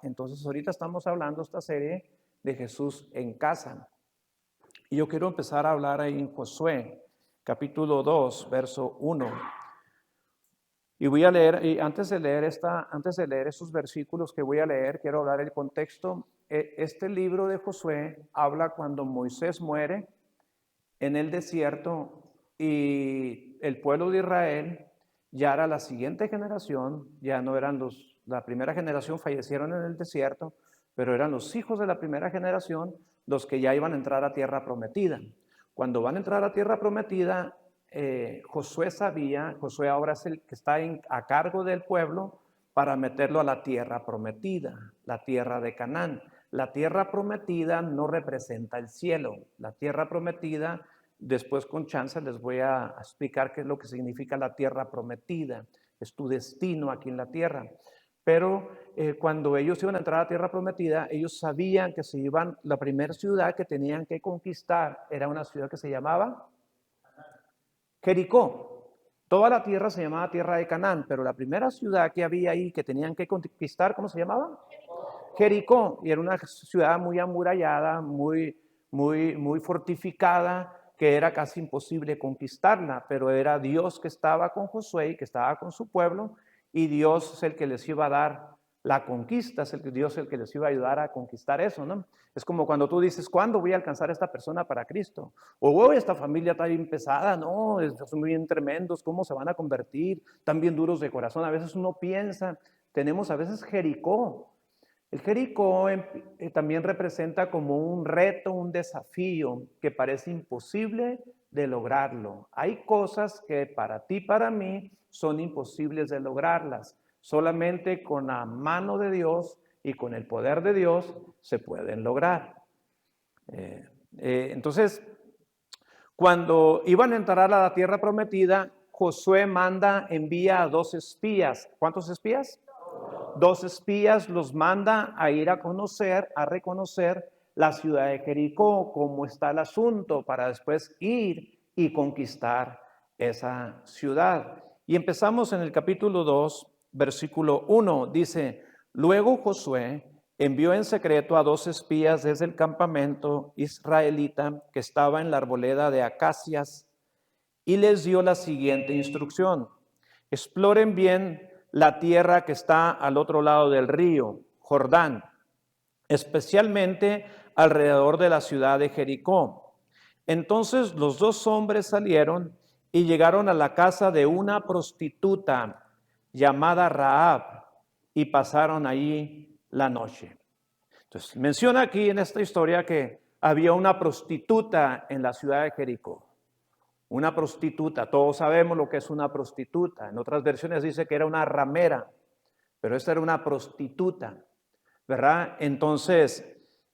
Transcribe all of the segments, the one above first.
Entonces ahorita estamos hablando esta serie de Jesús en casa. Y yo quiero empezar a hablar ahí en Josué, capítulo 2, verso 1. Y voy a leer, y antes de leer estos versículos que voy a leer, quiero hablar el contexto. Este libro de Josué habla cuando Moisés muere en el desierto y el pueblo de Israel ya era la siguiente generación, ya no eran la primera generación fallecieron en el desierto, pero eran los hijos de la primera generación los que ya iban a entrar a tierra prometida. Cuando van a entrar a tierra prometida, Josué ahora es el que está a cargo del pueblo para meterlo a la tierra prometida, la tierra de Canaán. La tierra prometida no representa el cielo. La tierra prometida, después con chance les voy a explicar qué es lo que significa la tierra prometida. Es tu destino aquí en la tierra. Pero cuando ellos iban a entrar a la tierra prometida, ellos sabían que se iban, la primera ciudad que tenían que conquistar era una ciudad que se llamaba Jericó. Toda la tierra se llamaba tierra de Canaán, pero la primera ciudad que había ahí que tenían que conquistar, ¿cómo se llamaba? Jericó. Y era una ciudad muy amurallada, muy fortificada, que era casi imposible conquistarla, pero era Dios que estaba con Josué y que estaba con su pueblo, y Dios es el que les iba a dar la conquista, es Dios el que les iba a ayudar a conquistar eso, ¿no? Es como cuando tú dices, ¿cuándo voy a alcanzar a esta persona para Cristo? O esta familia está bien pesada, no, son bien tremendos, ¿cómo se van a convertir? Están bien duros de corazón. A veces uno piensa, tenemos a veces Jericó. El Jericó también representa como un reto, un desafío que parece imposible de lograrlo. Hay cosas que para ti, para mí, son imposibles de lograrlas. Solamente con la mano de Dios y con el poder de Dios se pueden lograr. Entonces, cuando iban a entrar a la tierra prometida, Josué envía a 2 espías. ¿Cuántos espías? 2 espías los manda a ir a reconocer la ciudad de Jericó, cómo está el asunto, para después ir y conquistar esa ciudad. Y empezamos en el capítulo 2, versículo 1, dice, luego Josué envió en secreto a 2 espías desde el campamento israelita que estaba en la arboleda de acacias y les dio la siguiente instrucción: exploren bien la tierra que está al otro lado del río Jordán, especialmente alrededor de la ciudad de Jericó. Entonces los 2 hombres salieron y llegaron a la casa de una prostituta llamada Rahab y pasaron allí la noche. Entonces menciona aquí en esta historia que había una prostituta en la ciudad de Jericó. Una prostituta, todos sabemos lo que es una prostituta. En otras versiones dice que era una ramera, pero esta era una prostituta, ¿verdad? Entonces,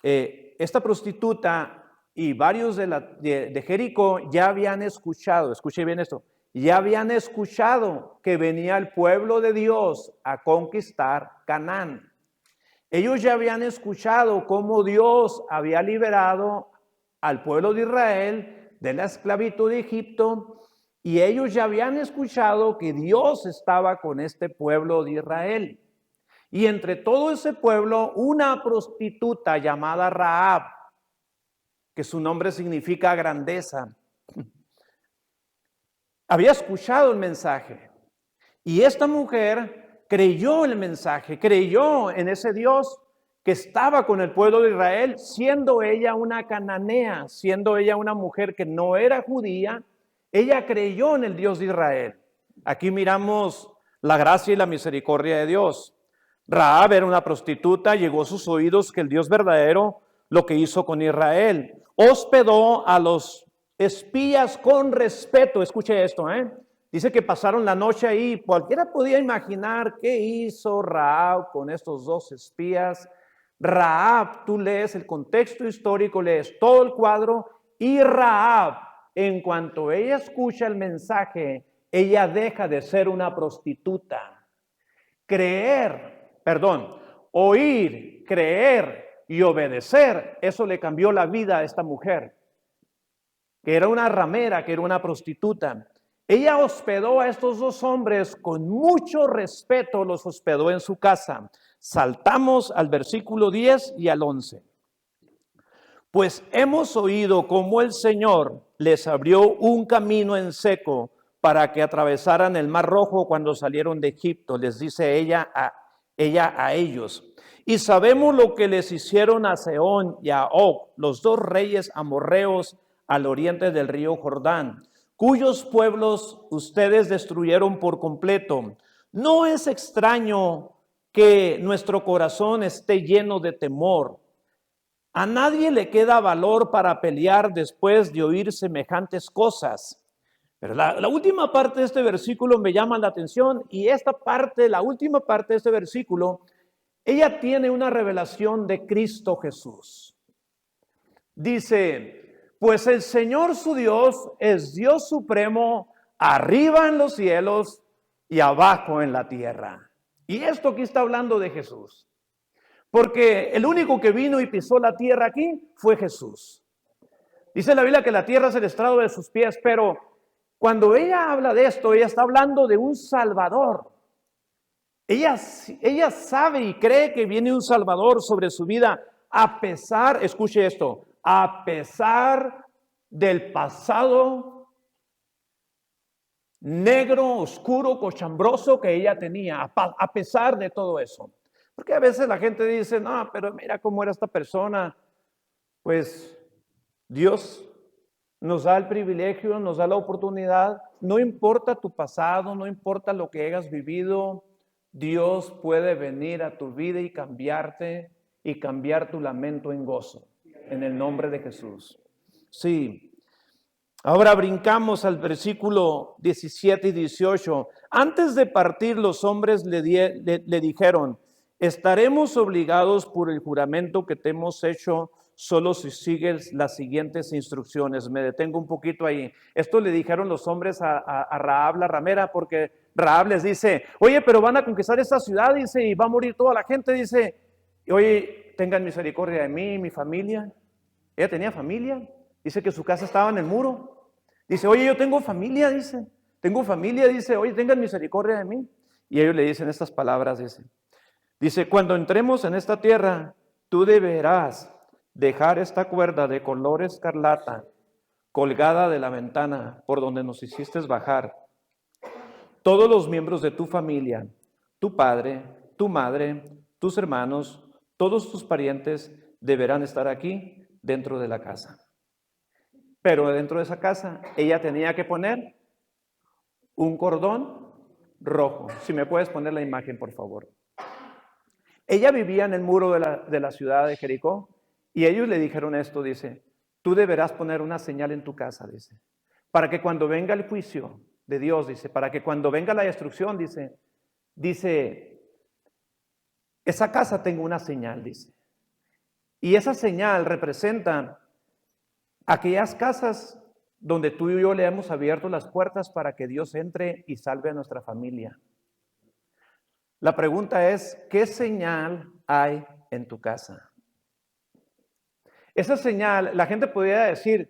esta prostituta y varios de Jericó ya habían escuchado, escuche bien esto, ya habían escuchado que venía el pueblo de Dios a conquistar Canaán. Ellos ya habían escuchado cómo Dios había liberado al pueblo de Israel de la esclavitud de Egipto, y ellos ya habían escuchado que Dios estaba con este pueblo de Israel. Y entre todo ese pueblo, una prostituta llamada Rahab, que su nombre significa grandeza, había escuchado el mensaje. Y esta mujer creyó el mensaje, creyó en ese Dios que estaba con el pueblo de Israel, siendo ella una cananea, siendo ella una mujer que no era judía. Ella creyó en el Dios de Israel. Aquí miramos la gracia y la misericordia de Dios. Rahab era una prostituta, llegó a sus oídos que el Dios verdadero lo que hizo con Israel. Hospedó a los espías con respeto. Escuche esto, Dice que pasaron la noche ahí. Cualquiera podía imaginar qué hizo Rahab con estos 2 espías. Rahab, tú lees el contexto histórico, lees todo el cuadro, y Rahab, en cuanto ella escucha el mensaje, ella deja de ser una prostituta. Oír, creer y obedecer, eso le cambió la vida a esta mujer, que era una ramera, que era una prostituta. Ella hospedó a estos dos hombres con mucho respeto, los hospedó en su casa. Saltamos al versículo 10 y al 11. Pues hemos oído cómo el Señor les abrió un camino en seco para que atravesaran el Mar Rojo cuando salieron de Egipto, les dice ella a ellos. Y sabemos lo que les hicieron a Sehón y a Og, los dos reyes amorreos al oriente del río Jordán, cuyos pueblos ustedes destruyeron por completo. No es extraño que nuestro corazón esté lleno de temor. A nadie le queda valor para pelear después de oír semejantes cosas. Pero la última parte de este versículo me llama la atención, y esta parte, la última parte de este versículo, ella tiene una revelación de Cristo Jesús. Dice, pues el Señor su Dios es Dios supremo, arriba en los cielos y abajo en la tierra. Y esto aquí está hablando de Jesús. Porque el único que vino y pisó la tierra aquí fue Jesús. Dice la Biblia que la tierra es el estrado de sus pies, pero cuando ella habla de esto, ella está hablando de un Salvador. Ella sabe y cree que viene un Salvador sobre su vida, a pesar, escuche esto, a pesar del pasado negro, oscuro, cochambroso que ella tenía, a pesar de todo eso. Porque a veces la gente dice, no, pero mira cómo era esta persona. Pues Dios nos da el privilegio, nos da la oportunidad. No importa tu pasado, no importa lo que hayas vivido, Dios puede venir a tu vida y cambiarte y cambiar tu lamento en gozo, en el nombre de Jesús. Sí. Ahora brincamos al versículo 17 y 18. Antes de partir, los hombres le dijeron, estaremos obligados por el juramento que te hemos hecho solo si sigues las siguientes instrucciones. Me detengo un poquito ahí. Esto le dijeron los hombres a Rahab la ramera, porque Rahab les dice, oye, pero van a conquistar esta ciudad, dice, y va a morir toda la gente, dice, oye, tengan misericordia de mí y mi familia. Ella tenía familia, dice que su casa estaba en el muro. Dice, oye, yo tengo familia, dice, oye, tengan misericordia de mí. Y ellos le dicen estas palabras, dice, cuando entremos en esta tierra, tú deberás dejar esta cuerda de color escarlata colgada de la ventana por donde nos hiciste bajar. Todos los miembros de tu familia, tu padre, tu madre, tus hermanos, todos tus parientes deberán estar aquí dentro de la casa. Pero dentro de esa casa, ella tenía que poner un cordón rojo. Si me puedes poner la imagen, por favor. Ella vivía en el muro de la ciudad de Jericó, y ellos le dijeron esto, dice, tú deberás poner una señal en tu casa, dice, para que cuando venga el juicio de Dios, dice, para que cuando venga la destrucción, dice, esa casa tenga una señal, dice. Y esa señal representa aquellas casas donde tú y yo le hemos abierto las puertas para que Dios entre y salve a nuestra familia. La pregunta es, ¿qué señal hay en tu casa? Esa señal, la gente podría decir,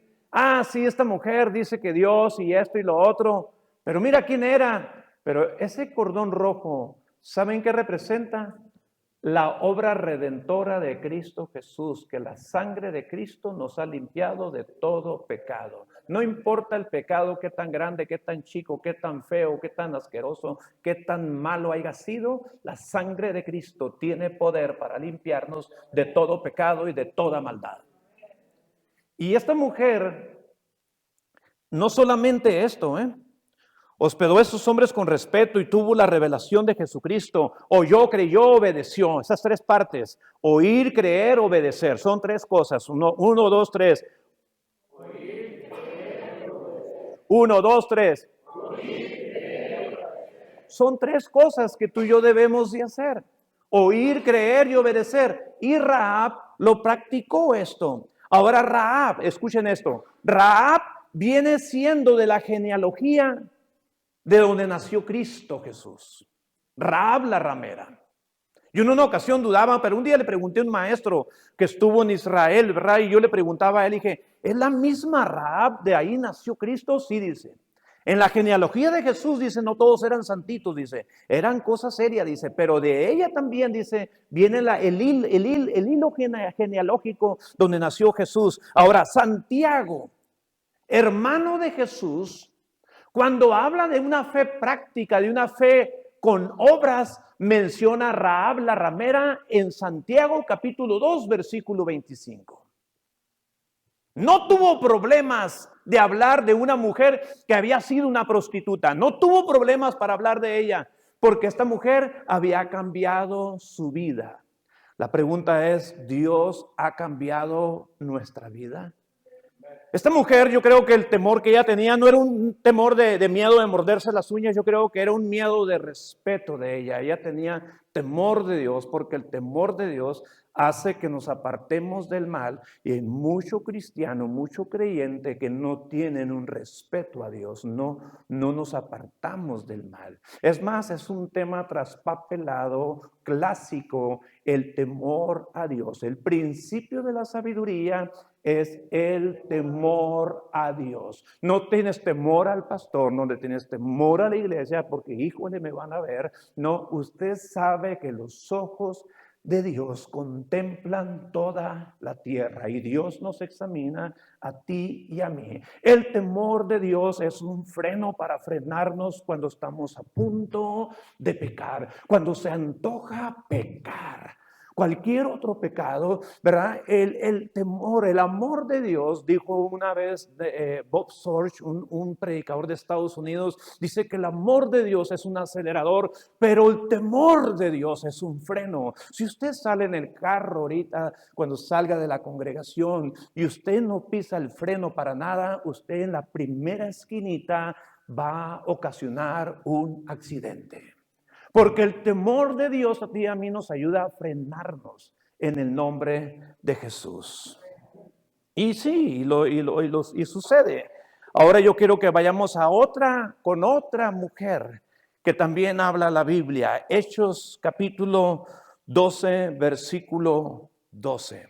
sí, esta mujer dice que Dios y esto y lo otro, pero mira quién era. Pero ese cordón rojo, ¿saben qué representa? La obra redentora de Cristo Jesús, que la sangre de Cristo nos ha limpiado de todo pecado. No importa el pecado, qué tan grande, qué tan chico, qué tan feo, qué tan asqueroso, qué tan malo haya sido, la sangre de Cristo tiene poder para limpiarnos de todo pecado y de toda maldad. Y esta mujer, no solamente esto, hospedó a esos hombres con respeto y tuvo la revelación de Jesucristo. Oyó, creyó, obedeció. Esas tres partes. Oír, creer, obedecer. Son tres cosas. Uno, dos, tres. Oír, creer, obedecer. 1, 2, 3. Oír, creer, obedecer. Son tres cosas que tú y yo debemos de hacer. Oír, creer y obedecer. Y Rahab lo practicó esto. Ahora Rahab, escuchen esto. Rahab viene siendo de la genealogía de donde nació Cristo Jesús. Rahab la ramera. Yo en una ocasión dudaba, pero un día le pregunté a un maestro que estuvo en Israel, ¿verdad? Y yo le preguntaba a él, dije, ¿es la misma Rahab de ahí nació Cristo? Sí, dice. En la genealogía de Jesús, dice, no todos eran santitos, dice, eran cosas serias, dice, pero de ella también, dice, viene el hilo genealógico donde nació Jesús. Ahora, Santiago, hermano de Jesús, cuando habla de una fe práctica, de una fe con obras, menciona a Rahab la ramera en Santiago capítulo 2, versículo 25. No tuvo problemas de hablar de una mujer que había sido una prostituta. No tuvo problemas para hablar de ella, porque esta mujer había cambiado su vida. La pregunta es, ¿Dios ha cambiado nuestra vida? Esta mujer, yo creo que el temor que ella tenía no era un temor de miedo de morderse las uñas, yo creo que era un miedo de respeto de ella. Ella tenía temor de Dios, porque el temor de Dios hace que nos apartemos del mal, y hay mucho cristiano, mucho creyente que no tienen un respeto a Dios, no nos apartamos del mal. Es más, es un tema traspapelado, clásico, el temor a Dios. El principio de la sabiduría es el temor a Dios. No tienes temor al pastor, no le tienes temor a la iglesia porque híjole me van a ver. No, usted sabe que los ojos de Dios contemplan toda la tierra y Dios nos examina a ti y a mí. El temor de Dios es un freno para frenarnos cuando estamos a punto de pecar, cuando se antoja pecar. Cualquier otro pecado, ¿verdad? El temor, el amor de Dios, dijo una vez Bob Sorge, un predicador de Estados Unidos, dice que el amor de Dios es un acelerador, pero el temor de Dios es un freno. Si usted sale en el carro ahorita, cuando salga de la congregación, y usted no pisa el freno para nada, usted en la primera esquinita va a ocasionar un accidente. Porque el temor de Dios a ti y a mí nos ayuda a frenarnos en el nombre de Jesús. Y sí, y sucede. Ahora yo quiero que vayamos con otra mujer que también habla la Biblia. Hechos capítulo 12, versículo 12.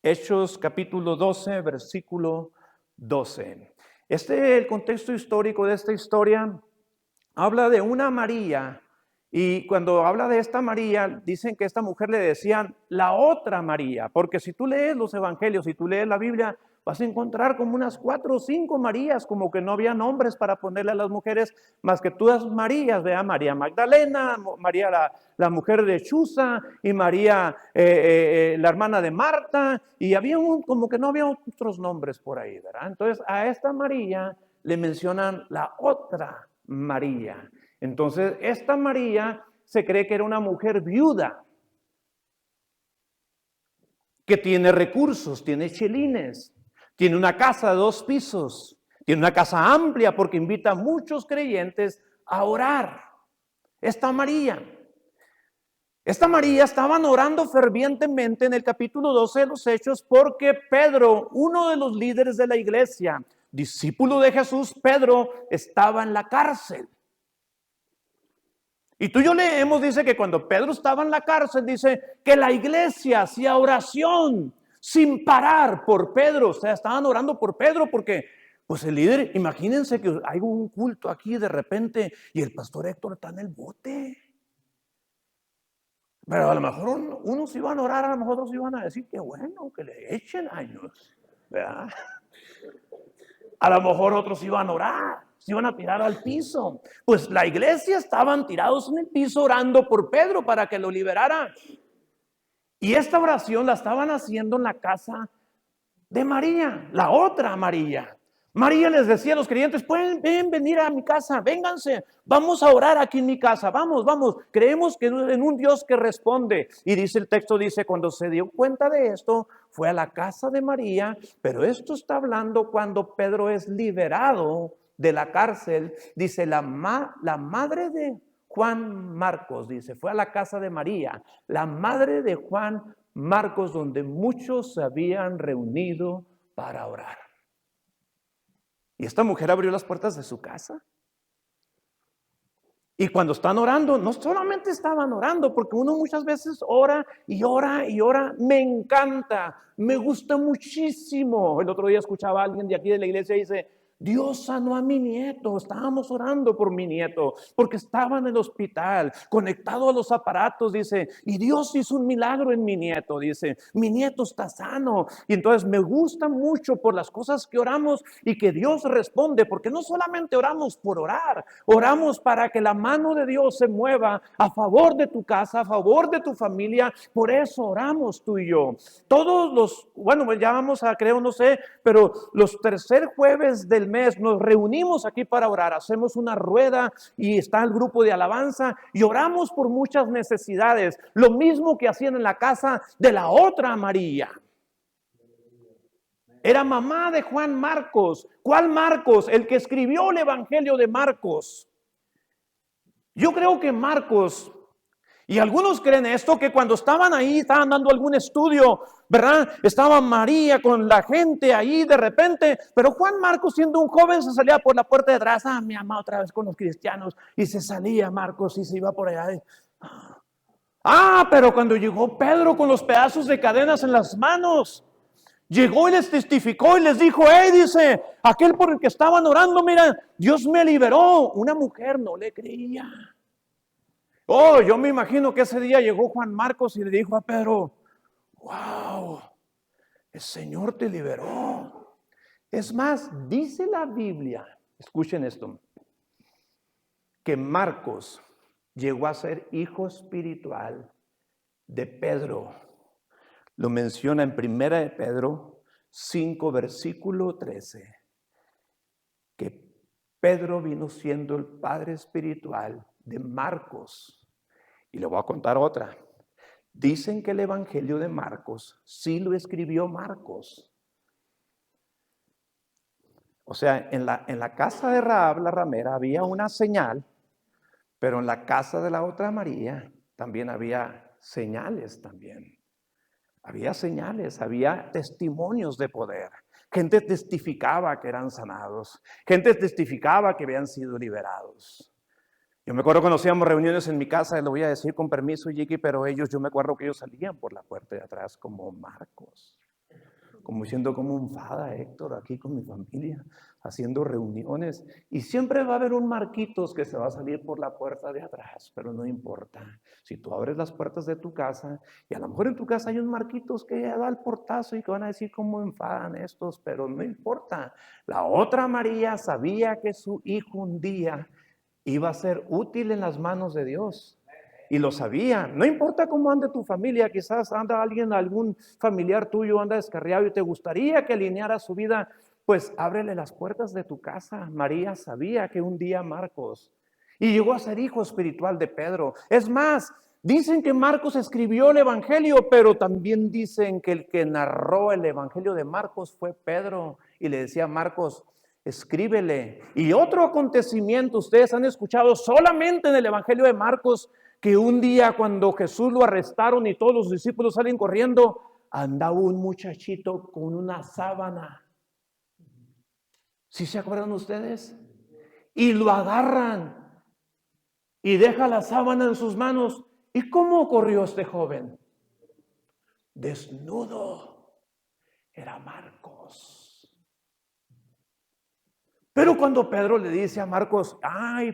Hechos capítulo 12, versículo 12. El contexto histórico de esta historia habla de una María. Y cuando habla de esta María, dicen que esta mujer le decían la otra María, porque si tú lees los evangelios, si tú lees la Biblia, vas a encontrar como unas 4 o 5 Marías, como que no había nombres para ponerle a las mujeres, más que todas Marías, vea, María Magdalena, María la mujer de Chuza, y María la hermana de Marta, y había como que no había otros nombres por ahí, ¿verdad? Entonces a esta María le mencionan la otra María. Entonces, esta María se cree que era una mujer viuda, que tiene recursos, tiene chelines, tiene una casa de 2 pisos, tiene una casa amplia porque invita a muchos creyentes a orar. Esta María estaban orando fervientemente en el capítulo 12 de los Hechos porque Pedro, uno de los líderes de la iglesia, discípulo de Jesús, Pedro, estaba en la cárcel. Y tú y yo leemos, dice que cuando Pedro estaba en la cárcel, dice que la iglesia hacía oración sin parar por Pedro. O sea, estaban orando por Pedro porque, pues el líder, imagínense que hay un culto aquí de repente y el pastor Héctor está en el bote. Pero a lo mejor unos iban a orar, a lo mejor otros iban a decir que bueno, que le echen años, ¿verdad? A lo mejor otros iban a orar, se iban a tirar al piso. Pues la iglesia estaban tirados en el piso orando por Pedro para que lo liberara. Y esta oración la estaban haciendo en la casa de María, la otra María. María les decía a los creyentes, pueden venir a mi casa, vénganse, vamos a orar aquí en mi casa, vamos, creemos que en un Dios que responde. Y dice el texto, dice, cuando se dio cuenta de esto, fue a la casa de María, pero esto está hablando cuando Pedro es liberado de la cárcel, dice la madre de Juan Marcos, dice, fue a la casa de María, la madre de Juan Marcos, donde muchos se habían reunido para orar. Y esta mujer abrió las puertas de su casa. Y cuando están orando, no solamente estaban orando, porque uno muchas veces ora y ora y ora. Me encanta, me gusta muchísimo. El otro día escuchaba a alguien de aquí de la iglesia y dice, Dios sanó a mi nieto, estábamos orando por mi nieto, porque estaba en el hospital, conectado a los aparatos, dice, y Dios hizo un milagro en mi nieto, dice, mi nieto está sano. Y entonces me gusta mucho por las cosas que oramos y que Dios responde, porque no solamente oramos por orar, oramos para que la mano de Dios se mueva a favor de tu casa, a favor de tu familia. Por eso oramos tú y yo. Todos los, bueno, ya vamos a, creo, no sé, pero los tercer jueves del mes nos reunimos aquí para orar, hacemos una rueda y está el grupo de alabanza y oramos por muchas necesidades, lo mismo que hacían en la casa de la otra María. Era mamá de Juan Marcos. ¿Cuál Marcos? El que escribió el Evangelio de Marcos. Yo creo que Marcos, y algunos creen esto, que cuando estaban ahí, estaban dando algún estudio, ¿verdad? Estaba María con la gente ahí de repente, pero Juan Marcos, siendo un joven, se salía por la puerta de atrás. Mi mamá otra vez con los cristianos, y se salía Marcos y se iba por allá. Pero cuando llegó Pedro con los pedazos de cadenas en las manos, llegó y les testificó y les dijo, dice, aquel por el que estaban orando, mira, Dios me liberó. Una mujer no le creía. Yo me imagino que ese día llegó Juan Marcos y le dijo a Pedro, wow, el Señor te liberó. Es más, dice la Biblia, escuchen esto, que Marcos llegó a ser hijo espiritual de Pedro. Lo menciona en 1 de Pedro 5, versículo 13, que Pedro vino siendo el padre espiritual de Marcos. Y le voy a contar otra. Dicen que el Evangelio de Marcos sí lo escribió Marcos. O sea, en la casa de Rahab la ramera había una señal, pero en la casa de la otra María también había señales también. Había señales, había testimonios de poder. Gente testificaba que eran sanados. Gente testificaba que habían sido liberados. Yo me acuerdo cuando hacíamos reuniones en mi casa, lo voy a decir con permiso, Jiki, pero yo me acuerdo que ellos salían por la puerta de atrás como Marcos. Como diciendo, como un fada, Héctor, aquí con mi familia, haciendo reuniones. Y siempre va a haber un Marquitos que se va a salir por la puerta de atrás, pero no importa. Si tú abres las puertas de tu casa, y a lo mejor en tu casa hay un Marquitos que ya da el portazo y que van a decir cómo enfadan estos, pero no importa. La otra María sabía que su hijo un día iba a ser útil en las manos de Dios. Y lo sabía. No importa cómo ande tu familia, quizás anda algún familiar tuyo anda descarriado y te gustaría que alineara su vida, pues ábrele las puertas de tu casa. María sabía que un día Marcos, y llegó a ser hijo espiritual de Pedro. Es más, dicen que Marcos escribió el Evangelio, pero también dicen que el que narró el Evangelio de Marcos fue Pedro, y le decía a Marcos, escríbele. Y otro acontecimiento, ustedes han escuchado solamente en el Evangelio de Marcos, que un día cuando Jesús lo arrestaron y todos los discípulos salen corriendo, andaba un muchachito con una sábana. ¿Sí se acuerdan ustedes? Y lo agarran y deja la sábana en sus manos. ¿Y cómo corrió este joven? Desnudo. Era Marcos. Pero cuando Pedro le dice a Marcos,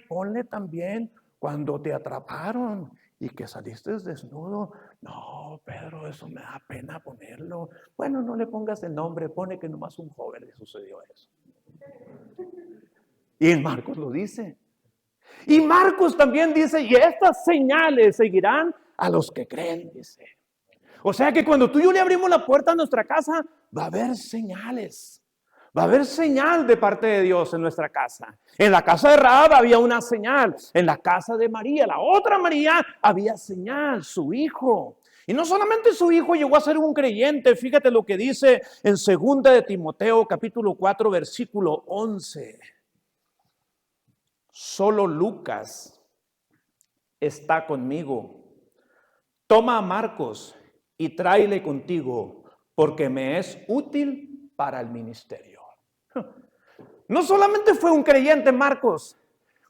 ponle también cuando te atraparon y que saliste desnudo. No, Pedro, eso me da pena ponerlo. Bueno, no le pongas el nombre, pone que nomás un joven le sucedió eso. Y Marcos lo dice. Y Marcos también dice, y estas señales seguirán a los que creen, dice. O sea que cuando tú y yo le abrimos la puerta a nuestra casa, va a haber señales. Va a haber señal de parte de Dios en nuestra casa. En la casa de Rahab había una señal. En la casa de María, la otra María, había señal, su hijo. Y no solamente su hijo llegó a ser un creyente. Fíjate lo que dice en 2 de Timoteo, capítulo 4, versículo 11. Solo Lucas está conmigo. Toma a Marcos y tráele contigo, porque me es útil para el ministerio. No solamente fue un creyente Marcos,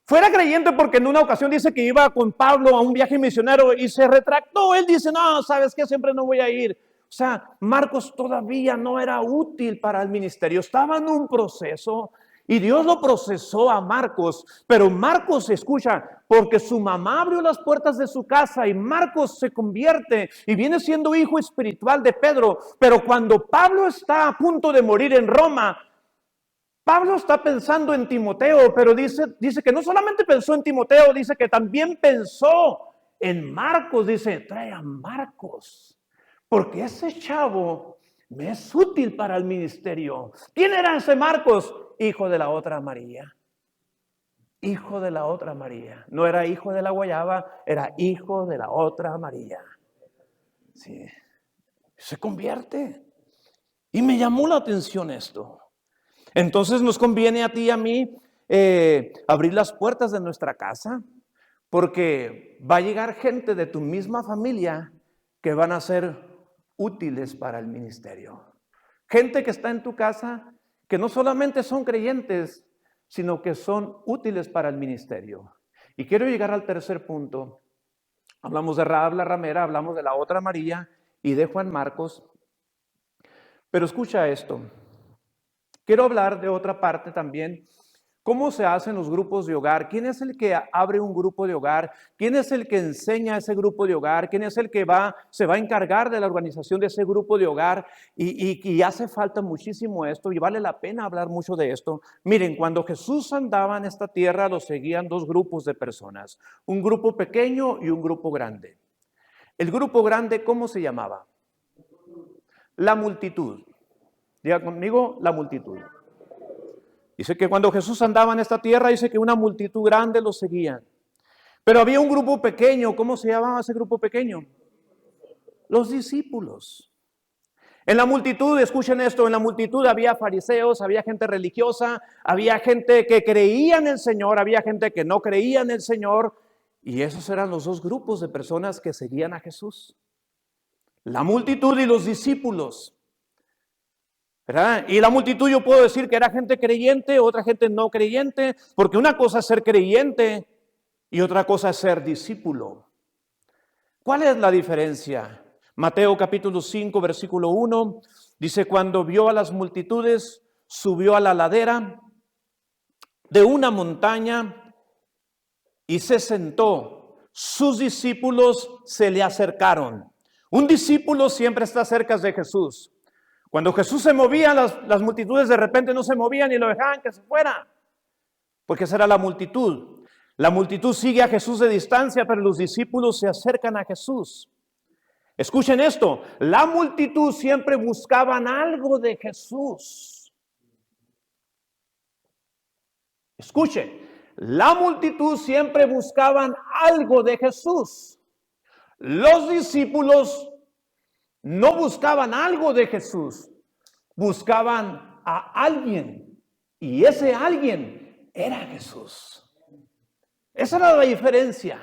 fuera creyente porque en una ocasión dice que iba con Pablo a un viaje misionero y se retractó. Él dice, no, ¿sabes qué? Siempre no voy a ir. O sea, Marcos todavía no era útil para el ministerio, estaba en un proceso. Y Dios lo procesó a Marcos, pero Marcos escucha, porque su mamá abrió las puertas de su casa y Marcos se convierte y viene siendo hijo espiritual de Pedro. Pero cuando Pablo está a punto de morir en Roma, Pablo está pensando en Timoteo, pero dice que no solamente pensó en Timoteo, dice que también pensó en Marcos. Dice, trae a Marcos, porque ese chavo me es útil para el ministerio. ¿Quién era ese Marcos? Hijo de la otra María. Hijo de la otra María. No era hijo de la guayaba, era hijo de la otra María. Sí. Se convierte. Y me llamó la atención esto. Entonces nos conviene a ti y a mí abrir las puertas de nuestra casa, porque va a llegar gente de tu misma familia que van a ser útiles para el ministerio. Gente que está en tu casa que no solamente son creyentes, sino que son útiles para el ministerio. Y quiero llegar al tercer punto. Hablamos de Rahab la ramera, hablamos de la otra María y de Juan Marcos. Pero escucha esto. Quiero hablar de otra parte también. ¿Cómo se hacen los grupos de hogar? ¿Quién es el que abre un grupo de hogar? ¿Quién es el que enseña ese grupo de hogar? ¿Quién es el que se va a encargar de la organización de ese grupo de hogar? Y hace falta muchísimo esto y vale la pena hablar mucho de esto. Miren, cuando Jesús andaba en esta tierra, lo seguían dos grupos de personas. Un grupo pequeño y un grupo grande. El grupo grande, ¿cómo se llamaba? La multitud. Diga conmigo, la multitud. Dice que cuando Jesús andaba en esta tierra, dice que una multitud grande lo seguían. Pero había un grupo pequeño. ¿Cómo se llamaba ese grupo pequeño? Los discípulos. En la multitud, escuchen esto, en la multitud había fariseos, había gente religiosa, había gente que creía en el Señor, había gente que no creía en el Señor. Y esos eran los dos grupos de personas que seguían a Jesús. La multitud y los discípulos. ¿Verdad? Y la multitud yo puedo decir que era gente creyente, otra gente no creyente, porque una cosa es ser creyente y otra cosa es ser discípulo. ¿Cuál es la diferencia? Mateo capítulo 5, versículo 1, dice, cuando vio a las multitudes, subió a la ladera de una montaña y se sentó. Sus discípulos se le acercaron. Un discípulo siempre está cerca de Jesús. Cuando Jesús se movía, las multitudes de repente no se movían y lo dejaban que se fuera, porque esa era la multitud. La multitud sigue a Jesús de distancia, pero los discípulos se acercan a Jesús. Escuchen esto, la multitud siempre buscaban algo de Jesús. Escuchen, la multitud siempre buscaban algo de Jesús. Los discípulos no buscaban algo de Jesús, buscaban a alguien, y ese alguien era Jesús. Esa era la diferencia.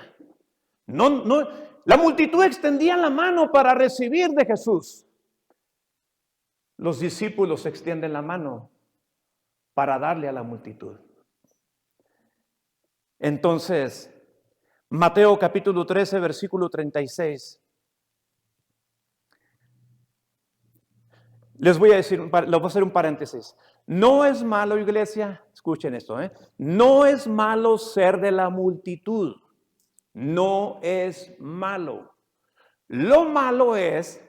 La multitud extendía la mano para recibir de Jesús. Los discípulos extienden la mano para darle a la multitud. Entonces, Mateo capítulo 13, versículo 36. Les voy a decir, les voy a hacer un paréntesis. No es malo, iglesia, escuchen esto, no es malo ser de la multitud. No es malo. Lo malo es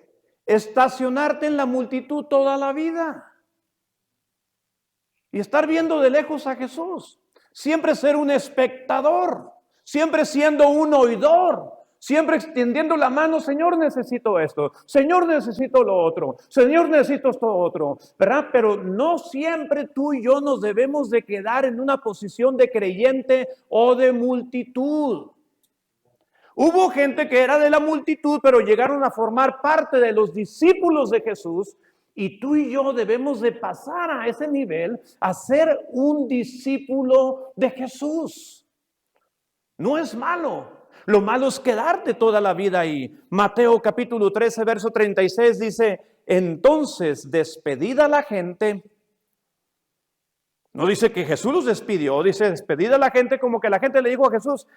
estacionarte en la multitud toda la vida y estar viendo de lejos a Jesús. Siempre ser un espectador, siempre siendo un oidor. Siempre extendiendo la mano, Señor, necesito esto, Señor, necesito lo otro, Señor, necesito esto otro, ¿verdad? Pero no siempre tú y yo nos debemos de quedar en una posición de creyente o de multitud. Hubo gente que era de la multitud, pero llegaron a formar parte de los discípulos de Jesús, y tú y yo debemos de pasar a ese nivel, a ser un discípulo de Jesús. No es malo. Lo malo es quedarte toda la vida ahí. Mateo capítulo 13, verso 36 dice, entonces despedida la gente, No dice que Jesús los despidió, dice despedida a la gente, como que la gente le dijo a Jesús,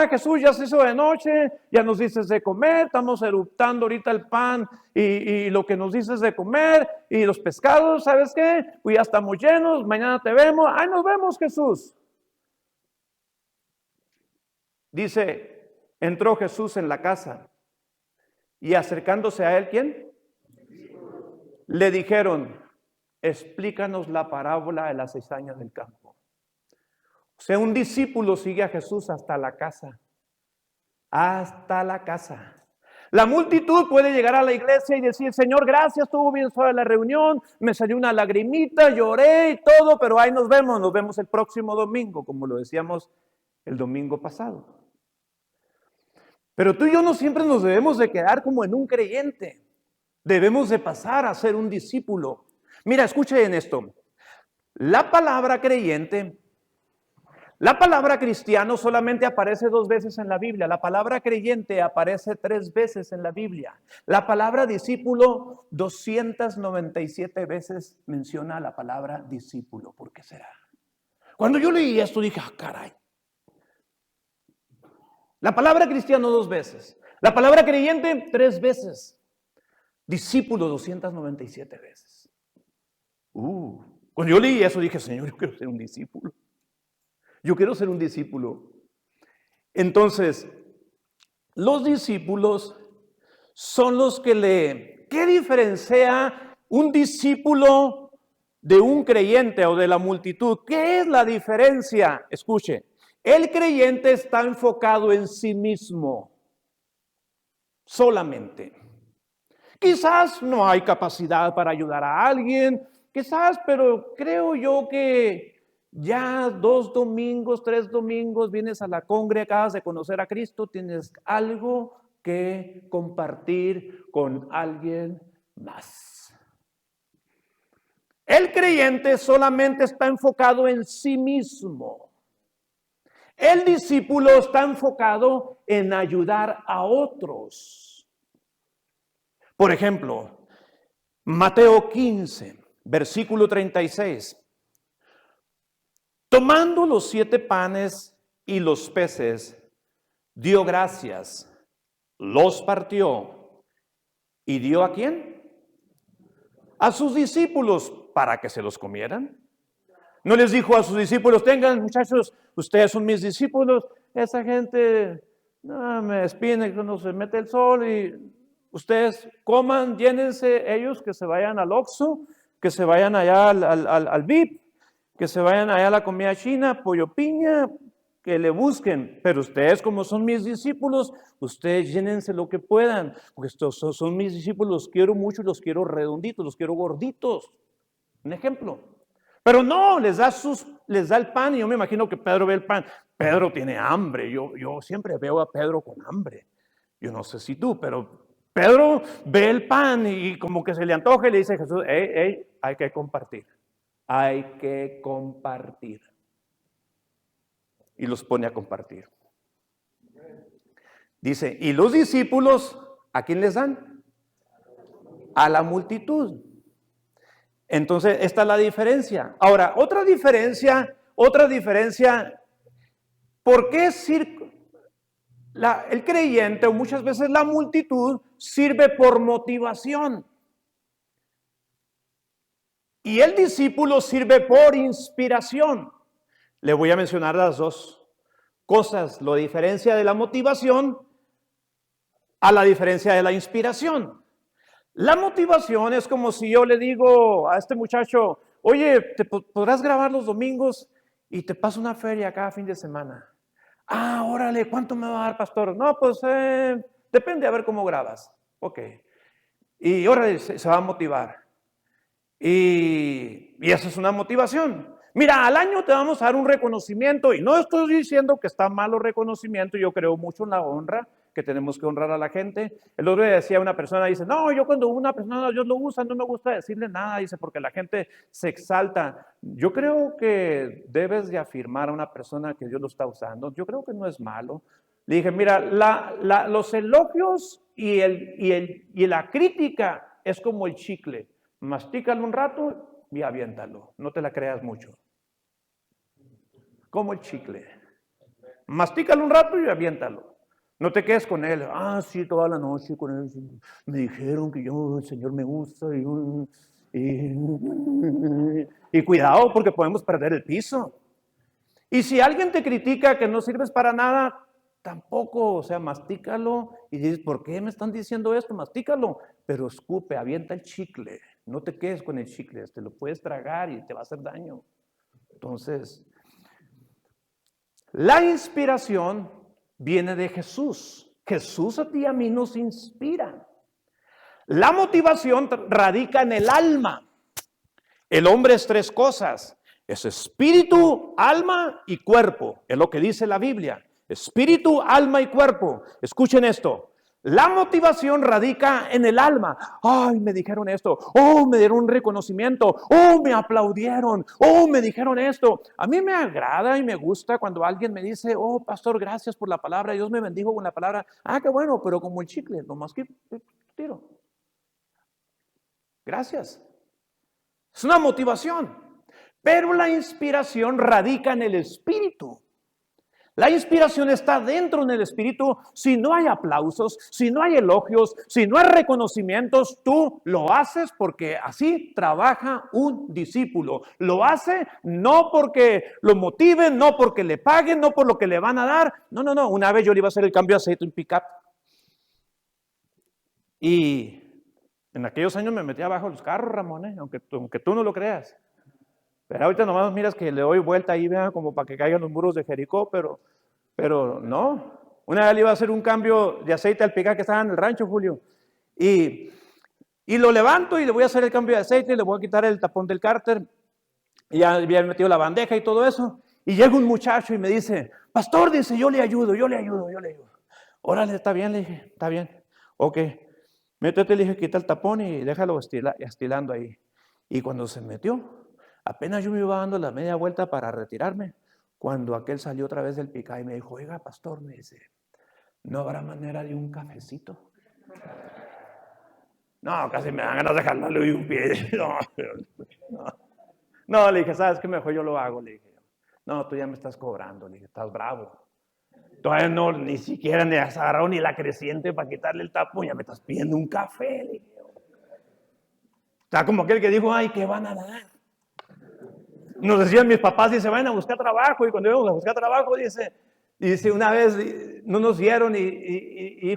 Jesús, ya se hizo de noche, ya nos dices de comer, estamos eruptando ahorita el pan y lo que nos dices de comer y los pescados, ¿sabes qué? Pues ya estamos llenos, mañana te vemos, nos vemos, Jesús. Dice, entró Jesús en la casa y acercándose a él, ¿quién? Le dijeron, explícanos la parábola de la cizaña del campo. O sea, un discípulo sigue a Jesús hasta la casa. Hasta la casa. La multitud puede llegar a la iglesia y decir, Señor, gracias, estuvo bien suave la reunión, me salió una lagrimita, lloré y todo, pero ahí nos vemos el próximo domingo, como lo decíamos el domingo pasado. Pero tú y yo no siempre nos debemos de quedar como en un creyente. Debemos de pasar a ser un discípulo. Mira, escuchen esto. La palabra creyente, la palabra cristiano solamente aparece 2 veces en la Biblia. La palabra creyente aparece 3 veces en la Biblia. La palabra discípulo 297 veces menciona la palabra discípulo. ¿Por qué será? Cuando yo leí esto dije, caray. La palabra cristiano 2 veces. La palabra creyente 3 veces. Discípulo 297 veces. Cuando yo leí eso dije, Señor, yo quiero ser un discípulo. Yo quiero ser un discípulo. Entonces, los discípulos son los que ¿qué diferencia un discípulo de un creyente o de la multitud? ¿Qué es la diferencia? Escuche, el creyente está enfocado en sí mismo, solamente. Quizás no hay capacidad para ayudar a alguien, quizás, pero creo yo que ya 2 domingos, 3 domingos vienes a la congre, acabas de conocer a Cristo, tienes algo que compartir con alguien más. El creyente solamente está enfocado en sí mismo. El discípulo está enfocado en ayudar a otros. Por ejemplo, Mateo 15, versículo 36. Tomando los 7 panes y los peces, dio gracias, los partió y dio ¿a quién? A sus discípulos para que se los comieran. No les dijo a sus discípulos, tengan muchachos, ustedes son mis discípulos, esa gente no me espina cuando se mete el sol y ustedes coman, llénense ellos, que se vayan al Oxxo, que se vayan allá al VIP, que se vayan allá a la comida china, pollo piña, que le busquen. Pero ustedes, como son mis discípulos, ustedes llénense lo que puedan, porque estos son mis discípulos, los quiero mucho, los quiero redonditos, los quiero gorditos. Un ejemplo. Pero no, les da el pan y yo me imagino que Pedro ve el pan. Pedro tiene hambre, yo siempre veo a Pedro con hambre. Yo no sé si tú, pero Pedro ve el pan y como que se le antoja y le dice a Jesús, hay que compartir. Hay que compartir. Y los pone a compartir. Dice, y los discípulos, ¿a quién les dan? A la multitud. Entonces, esta es la diferencia. Ahora, otra diferencia, ¿por qué el creyente o muchas veces la multitud sirve por motivación? Y el discípulo sirve por inspiración. Le voy a mencionar las 2 cosas, la diferencia de la motivación a la diferencia de la inspiración. La motivación es como si yo le digo a este muchacho, oye, ¿te podrás grabar los domingos y te paso una feria cada fin de semana? Órale, ¿cuánto me va a dar, pastor? No, pues depende, a ver cómo grabas. Ok. Y órale, se va a motivar. Y eso es una motivación. Mira, al año te vamos a dar un reconocimiento y no estoy diciendo que está malo reconocimiento, yo creo mucho en la honra, que tenemos que honrar a la gente. El otro día decía una persona, dice, no, yo cuando una persona Dios lo usa, no me gusta decirle nada, dice, porque la gente se exalta. Yo creo que debes de afirmar a una persona que Dios lo está usando, yo creo que no es malo. Le dije, mira, los elogios y la crítica es como el chicle. Mastícalo un rato y aviéntalo, no te la creas mucho. como el chicle. Mastícalo un rato y aviéntalo. No te quedes con él. Ah, sí, toda la noche con él. Me dijeron que el Señor me gusta. Y cuidado porque podemos perder el piso. Y si alguien te critica que no sirves para nada, tampoco, o sea, mastícalo y dices, ¿por qué me están diciendo esto? Mastícalo, pero escupe, avienta el chicle. No te quedes con el chicle, te lo puedes tragar y te va a hacer daño. Entonces, la inspiración viene de Jesús. Jesús a ti y a mí nos inspira. La motivación radica en el alma. El hombre es tres cosas. Es espíritu, alma y cuerpo. Es lo que dice la Biblia. Espíritu, alma y cuerpo. Escuchen esto. La motivación radica en el alma. Ay, me dijeron esto. Oh, me dieron un reconocimiento. Oh, me aplaudieron. Oh, me dijeron esto. A mí me agrada y me gusta cuando alguien me dice, oh, pastor, gracias por la palabra. Dios me bendijo con la palabra. Ah, qué bueno, pero como el chicle, nomás que tiro. Gracias. Es una motivación. Pero la inspiración radica en el espíritu. La inspiración está dentro en el espíritu. Si no hay aplausos, si no hay elogios, si no hay reconocimientos, tú lo haces porque así trabaja un discípulo. Lo hace no porque lo motiven, no porque le paguen, no por lo que le van a dar. No. Una vez yo le iba a hacer el cambio de aceite en pick-up. Y en aquellos años me metía abajo los carros, Ramón, aunque tú no lo creas. Pero ahorita nomás miras que le doy vuelta ahí, vean, como para que caigan los muros de Jericó, pero no. Una vez le iba a hacer un cambio de aceite al picar que estaba en el rancho, Julio. Y lo levanto y le voy a hacer el cambio de aceite, le voy a quitar el tapón del cárter. Y ya había metido la bandeja y todo eso. Y llega un muchacho y me dice, pastor, dice, yo le ayudo. Órale, está bien, le dije, está bien. Ok, métete, le dije, quita el tapón y déjalo estilando ahí. Y cuando se metió, apenas yo me iba dando la media vuelta para retirarme, cuando aquel salió otra vez del pica y me dijo, oiga, pastor, me dice, ¿no habrá manera de un cafecito? No, casi me dan ganas de jalarle un pie. No, le dije, ¿sabes qué? Mejor yo lo hago, le dije. No, tú ya me estás cobrando, le dije, estás bravo. Todavía no, ni siquiera ni has agarrado ni la creciente para quitarle el tapón, ya me estás pidiendo un café, le dije. Está como aquel que dijo, ay, ¿qué van a dar? Nos decían mis papás, dice, vayan a buscar trabajo, y cuando íbamos a buscar trabajo, dice una vez no nos dieron y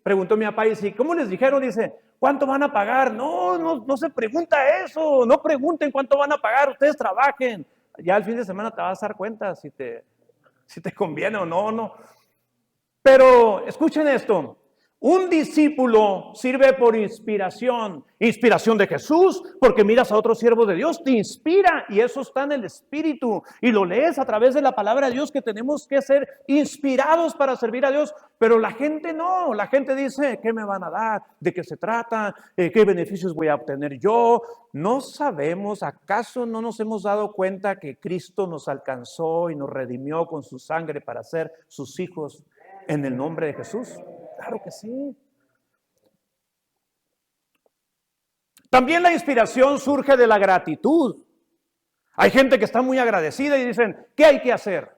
preguntó mi papá, dice, ¿cómo les dijeron? Dice, ¿cuánto van a pagar? No se pregunta eso, no pregunten cuánto van a pagar, ustedes trabajen. Ya el fin de semana te vas a dar cuenta si te conviene o no. Pero escuchen esto. Un discípulo sirve por inspiración de Jesús, porque miras a otros siervos de Dios, te inspira y eso está en el Espíritu y lo lees a través de la palabra de Dios que tenemos que ser inspirados para servir a Dios, pero la gente no, la gente dice, ¿qué me van a dar? ¿De qué se trata? ¿Qué beneficios voy a obtener yo? No sabemos, ¿acaso no nos hemos dado cuenta que Cristo nos alcanzó y nos redimió con su sangre para ser sus hijos en el nombre de Jesús? Claro que sí. También la inspiración surge de la gratitud. Hay gente que está muy agradecida y dicen, ¿qué hay que hacer?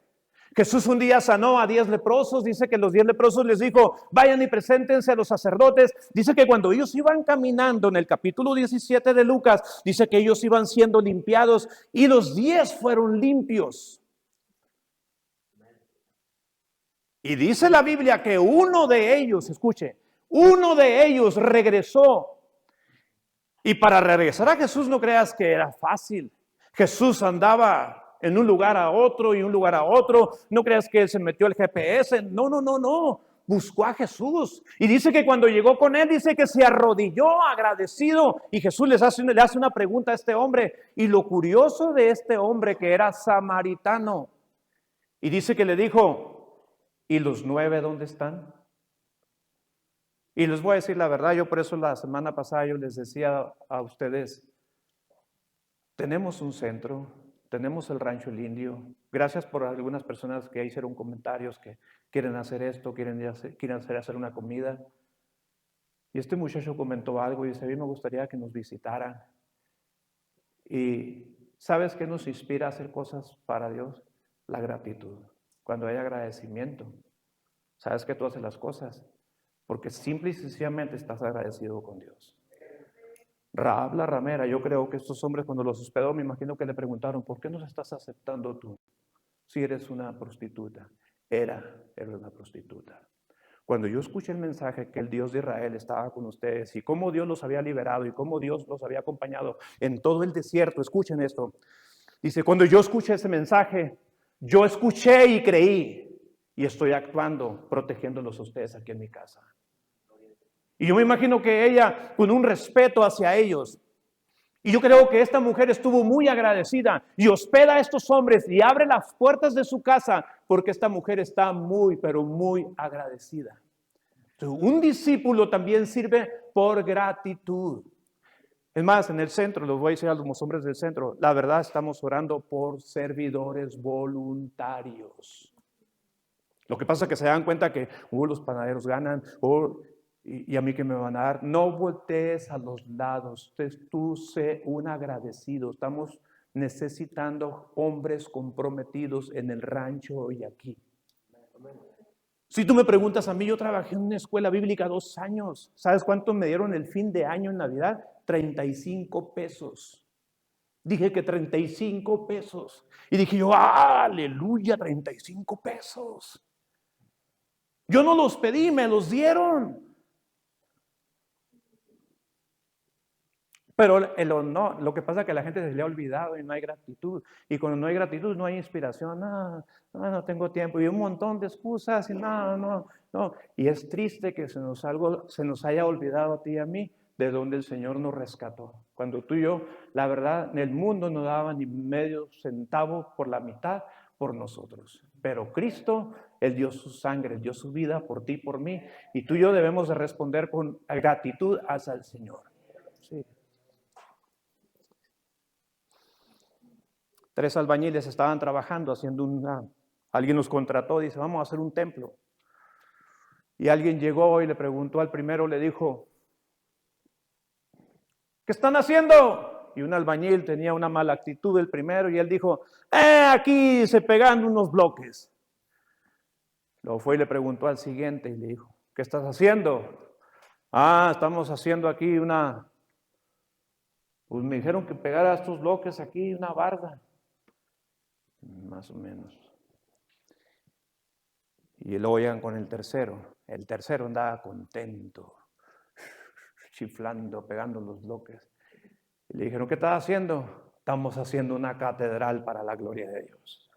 Jesús un día sanó a 10 leprosos, dice que los 10 leprosos les dijo, vayan y preséntense a los sacerdotes. Dice que cuando ellos iban caminando en el capítulo 17 de Lucas, dice que ellos iban siendo limpiados y los 10 fueron limpios. Y dice la Biblia que uno de ellos, escuche, uno de ellos regresó. Y para regresar a Jesús no creas que era fácil. Jesús andaba en un lugar a otro y un lugar a otro. No creas que él se metió el GPS. No. Buscó a Jesús. Y dice que cuando llegó con él, dice que se arrodilló agradecido. Y Jesús le hace una pregunta a este hombre. Y lo curioso de este hombre que era samaritano. Y dice que le dijo, ¿y los 9 dónde están? Y les voy a decir la verdad, yo por eso la semana pasada yo les decía a ustedes, tenemos un centro, tenemos el Rancho El Indio. Gracias por algunas personas que hicieron comentarios que quieren hacer esto, quieren hacer una comida. Y este muchacho comentó algo y dice, a mí me gustaría que nos visitaran. Y ¿sabes qué nos inspira a hacer cosas para Dios? la gratitud. Cuando hay agradecimiento, sabes que tú haces las cosas porque simple y sencillamente estás agradecido con Dios. Rahab la ramera, yo creo que estos hombres cuando los hospedó, me imagino que le preguntaron, ¿por qué nos estás aceptando tú si eres una prostituta? Era una prostituta. Cuando yo escuché el mensaje que el Dios de Israel estaba con ustedes y cómo Dios los había liberado y cómo Dios los había acompañado en todo el desierto, escuchen esto. Dice, cuando yo escuché ese mensaje, yo escuché y creí y estoy actuando, protegiéndolos a ustedes aquí en mi casa. Y yo me imagino que ella, con un respeto hacia ellos, y yo creo que esta mujer estuvo muy agradecida y hospeda a estos hombres y abre las puertas de su casa porque esta mujer está muy, pero muy agradecida. Entonces, un discípulo también sirve por gratitud. Es más, en el centro, los voy a decir a los hombres del centro, la verdad estamos orando por servidores voluntarios. Lo que pasa es que se dan cuenta que los panaderos ganan, y a mí que me van a dar. No voltees a los lados, tú sé un agradecido. Estamos necesitando hombres comprometidos en el rancho y aquí. Si tú me preguntas a mí, yo trabajé en una escuela bíblica 2 años. ¿Sabes cuánto me dieron el fin de año en Navidad? 35 pesos. Dije que 35 pesos. Y dije yo, aleluya, 35 pesos. Yo no los pedí, me los dieron. Pero lo que pasa es que a la gente se le ha olvidado y no hay gratitud. Y cuando no hay gratitud, no hay inspiración. No tengo tiempo. Y un montón de excusas. Y no. Y es triste que se nos haya olvidado a ti y a mí de donde el Señor nos rescató. Cuando tú y yo, la verdad, en el mundo no daba ni medio centavo por la mitad por nosotros. Pero Cristo, Él dio su sangre, Él dio su vida por ti y por mí. Y tú y yo debemos de responder con gratitud hacia el Señor. Sí. 3 albañiles estaban trabajando haciendo alguien los contrató, dice, vamos a hacer un templo. Y alguien llegó y le preguntó al primero, le dijo, ¿qué están haciendo? Y un albañil tenía una mala actitud el primero y él dijo, aquí se pegan unos bloques. Luego fue y le preguntó al siguiente y le dijo, ¿qué estás haciendo? Estamos haciendo aquí pues me dijeron que pegara estos bloques aquí, una barda. Más o menos. Y luego llegan con el tercero. El tercero andaba contento, chiflando, pegando los bloques. Y le dijeron, ¿qué estás haciendo? Estamos haciendo una catedral para la gloria de Dios.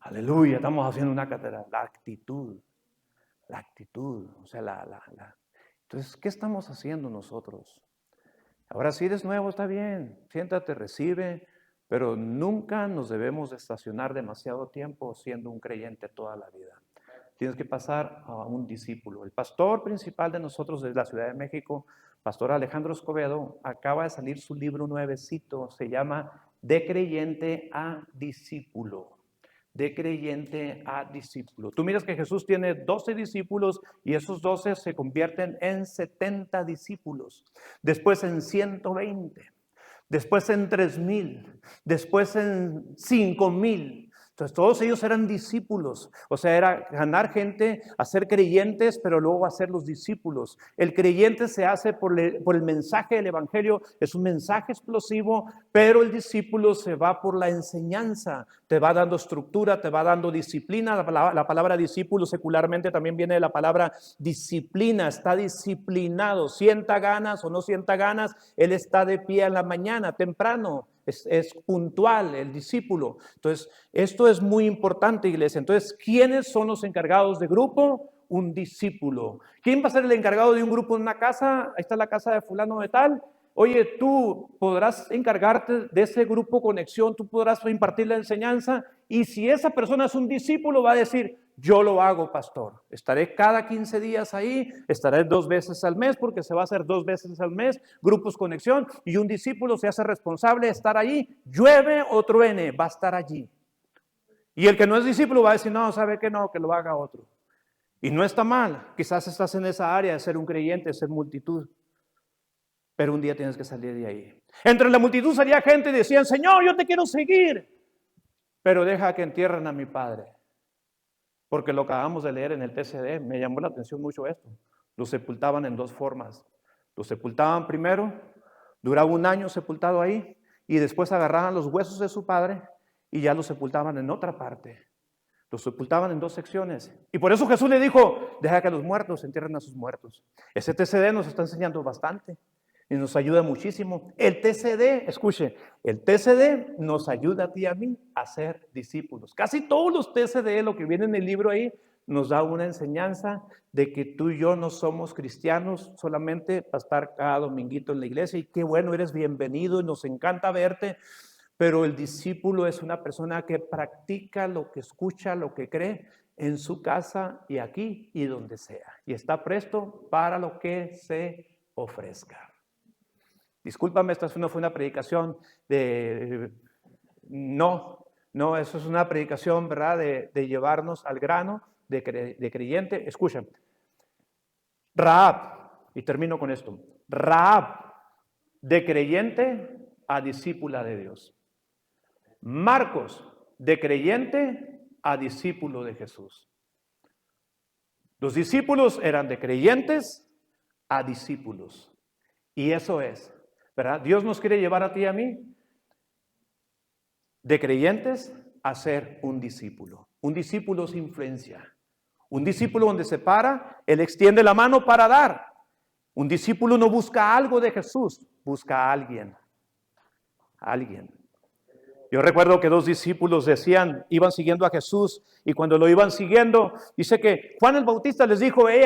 Aleluya, estamos haciendo una catedral. La actitud, o sea, Entonces, ¿qué estamos haciendo nosotros? Ahora, si eres nuevo, está bien, siéntate, recibe, pero nunca nos debemos estacionar demasiado tiempo siendo un creyente toda la vida. Tienes que pasar a un discípulo. El pastor principal de nosotros de la Ciudad de México, Pastor Alejandro Escobedo, acaba de salir su libro nuevecito, se llama De creyente a discípulo. De creyente a discípulo. Tú miras que Jesús tiene 12 discípulos y esos 12 se convierten en 70 discípulos, después en 120, después en 3,000, después en 5,000. Entonces todos ellos eran discípulos, o sea, era ganar gente, hacer creyentes, pero luego hacer los discípulos. El creyente se hace por el mensaje del evangelio, es un mensaje explosivo, pero el discípulo se va por la enseñanza, te va dando estructura, te va dando disciplina. La palabra discípulo secularmente también viene de la palabra disciplina, está disciplinado, sienta ganas o no sienta ganas, él está de pie en la mañana, temprano. Es puntual el discípulo. Entonces, esto es muy importante, iglesia. Entonces, ¿quiénes son los encargados de grupo? Un discípulo. ¿Quién va a ser el encargado de un grupo en una casa? Ahí está la casa de fulano de tal. Oye, tú podrás encargarte de ese grupo conexión, tú podrás impartir la enseñanza. Y si esa persona es un discípulo, va a decir, yo lo hago, pastor. Estaré cada 15 días ahí, estaré 2 veces al mes, porque se va a hacer 2 veces al mes, grupos conexión, y un discípulo se hace responsable de estar ahí, llueve o truene, va a estar allí. Y el que no es discípulo va a decir, no, sabe que no, que lo haga otro. Y no está mal, quizás estás en esa área de ser un creyente, de ser multitud, pero un día tienes que salir de ahí. Entre la multitud salía gente y decían, Señor, yo te quiero seguir. pero deja que entierren a mi padre. Porque lo acabamos de leer en el TCD, me llamó la atención mucho esto. Lo sepultaban en dos formas. Lo sepultaban primero, duraba 1 año sepultado ahí, y después agarraban los huesos de su padre y ya los sepultaban en otra parte. Los sepultaban en 2 secciones. Y por eso Jesús le dijo, deja que los muertos entierren a sus muertos. Ese TCD nos está enseñando bastante y nos ayuda muchísimo. El TCD, escuche, el TCD nos ayuda a ti y a mí a ser discípulos. Casi todos los TCD, lo que viene en el libro ahí, nos da una enseñanza de que tú y yo no somos cristianos solamente para estar cada dominguito en la iglesia. Y qué bueno, eres bienvenido y nos encanta verte. Pero el discípulo es una persona que practica lo que escucha, lo que cree en su casa y aquí y donde sea. Y está presto para lo que se ofrezca. Discúlpame, esta no fue una predicación de... No, eso es una predicación, ¿verdad? De llevarnos al grano de creyente. Escuchen. Rahab, y termino con esto. Rahab, de creyente a discípula de Dios. Marcos, de creyente a discípulo de Jesús. Los discípulos eran de creyentes a discípulos. Y eso es, ¿verdad? Dios nos quiere llevar a ti y a mí de creyentes a ser un discípulo. Un discípulo es influencia. Un discípulo donde se para, él extiende la mano para dar. Un discípulo no busca algo de Jesús, busca a alguien. Alguien. Yo recuerdo que 2 discípulos iban siguiendo a Jesús, y cuando lo iban siguiendo, dice que Juan el Bautista les dijo, he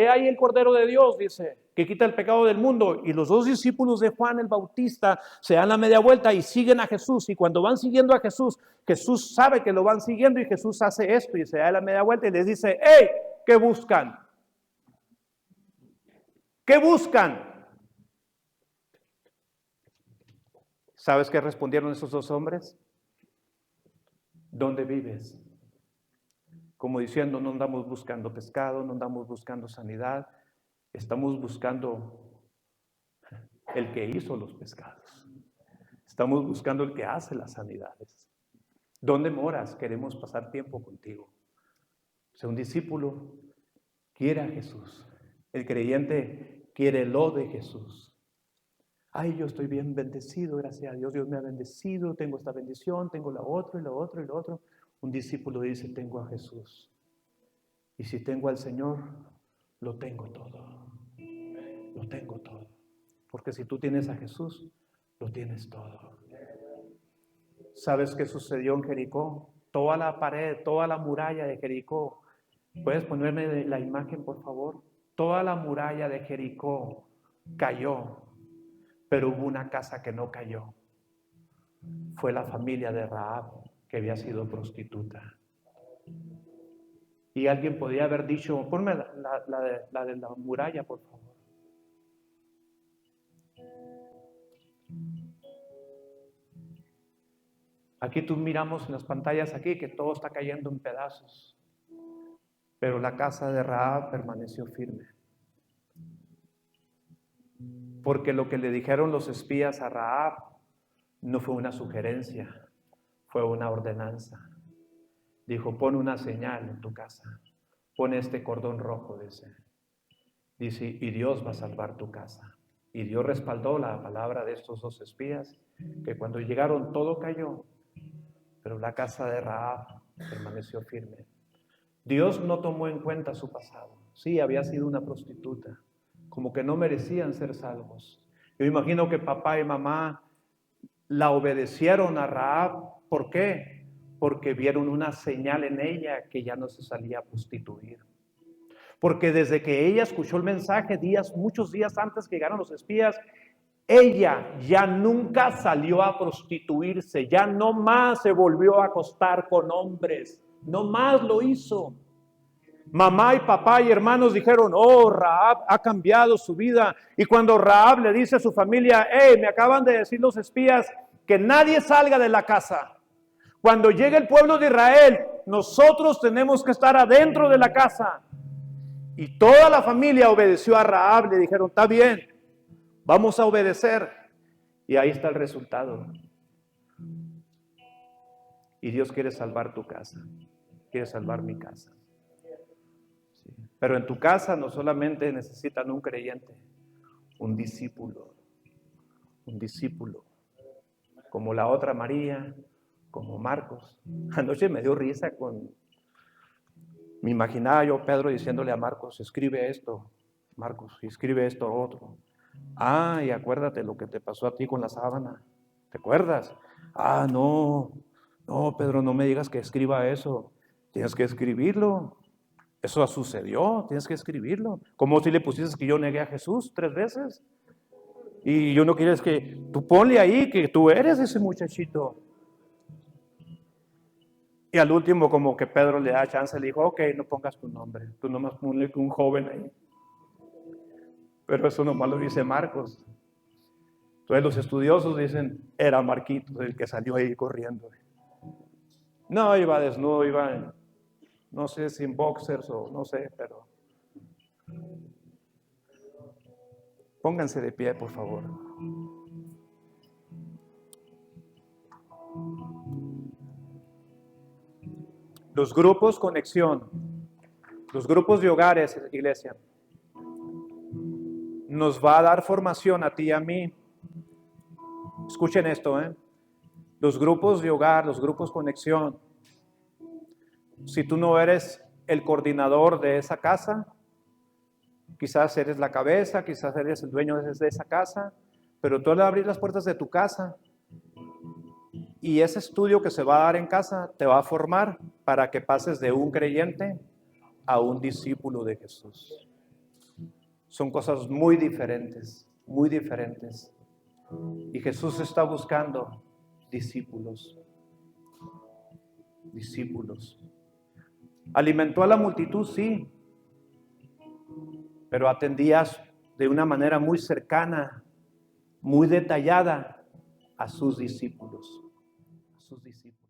ahí el Cordero de Dios, dice, que quita el pecado del mundo. Y los 2 discípulos de Juan el Bautista se dan la media vuelta y siguen a Jesús. Y cuando van siguiendo a Jesús, Jesús sabe que lo van siguiendo y Jesús hace esto y se da la media vuelta y les dice, ¡hey! ¿Qué buscan? ¿Qué buscan? ¿Sabes qué respondieron esos 2 hombres? ¿Dónde vives? Como diciendo, no andamos buscando pescado, no andamos buscando sanidad, estamos buscando el que hizo los pescados. Estamos buscando el que hace las sanidades. ¿Dónde moras? Queremos pasar tiempo contigo. O sea, un discípulo quiere a Jesús. El creyente quiere lo de Jesús. Ay, yo estoy bien bendecido, gracias a Dios. Dios me ha bendecido, tengo esta bendición, tengo la otra y lo otro y lo otro. Un discípulo dice, tengo a Jesús. Y si tengo al Señor, lo tengo todo. Lo tengo todo. Porque si tú tienes a Jesús, lo tienes todo. ¿Sabes qué sucedió en Jericó? Toda la pared, toda la muralla de Jericó. ¿Puedes ponerme la imagen, por favor? Toda la muralla de Jericó cayó. Pero hubo una casa que no cayó. Fue la familia de Rahab, que había sido prostituta. Y alguien podía haber dicho, ponme la de la muralla, por favor. Aquí tú miramos en las pantallas aquí que todo está cayendo en pedazos. Pero la casa de Rahab permaneció firme. Porque lo que le dijeron los espías a Rahab no fue una sugerencia, fue una ordenanza. Dijo, pon una señal en tu casa, pon este cordón rojo, dice, y Dios va a salvar tu casa. Y Dios respaldó la palabra de estos 2 espías, que cuando llegaron todo cayó, pero la casa de Rahab permaneció firme. Dios no tomó en cuenta su pasado. Sí, había sido una prostituta, como que no merecían ser salvos. Yo imagino que papá y mamá la obedecieron a Rahab. ¿Por qué? Porque vieron una señal en ella que ya no se salía a prostituir. Porque desde que ella escuchó el mensaje, muchos días antes que llegaron los espías, ella ya nunca salió a prostituirse, ya no más se volvió a acostar con hombres, no más lo hizo. Mamá y papá y hermanos dijeron, oh, Rahab ha cambiado su vida. Y cuando Rahab le dice a su familia, hey, me acaban de decir los espías que nadie salga de la casa. Cuando llegue el pueblo de Israel, nosotros tenemos que estar adentro de la casa. Y toda la familia obedeció a Rahab, le dijeron, está bien, vamos a obedecer. Y ahí está el resultado. Y Dios quiere salvar tu casa, quiere salvar mi casa. Sí. Pero en tu casa no solamente necesitan un creyente, un discípulo, como la otra María, como Marcos. Anoche me dio risa me imaginaba yo Pedro diciéndole a Marcos, escribe esto, Marcos, escribe esto otro. Y acuérdate lo que te pasó a ti con la sábana, ¿te acuerdas? No, Pedro, no me digas que escriba eso, tienes que escribirlo. Eso sucedió, tienes que escribirlo. ¿Cómo si le pusieses que yo negué a Jesús 3 veces? Y yo no quieres que tú ponle ahí que tú eres ese muchachito. Y al último como que Pedro le da chance, le dijo, ok, no pongas tu nombre, tú nomás ponle un joven ahí. Pero eso nomás lo dice Marcos. Entonces los estudiosos dicen, era Marquitos el que salió ahí corriendo. No, iba desnudo, iba, no sé, sin boxers o no sé, pero... Pónganse de pie, por favor. Los grupos conexión, los grupos de hogares, iglesia, nos va a dar formación a ti y a mí. Escuchen esto, Los grupos de hogar, los grupos conexión, si tú no eres el coordinador de esa casa, quizás eres la cabeza, quizás eres el dueño de esa casa, pero tú le abrir las puertas de tu casa y ese estudio que se va a dar en casa te va a formar para que pases de un creyente a un discípulo de Jesús. Son cosas muy diferentes, muy diferentes. Y Jesús está buscando discípulos. Discípulos. Alimentó a la multitud, sí, pero atendías de una manera muy cercana, muy detallada a sus discípulos. A sus discípulos.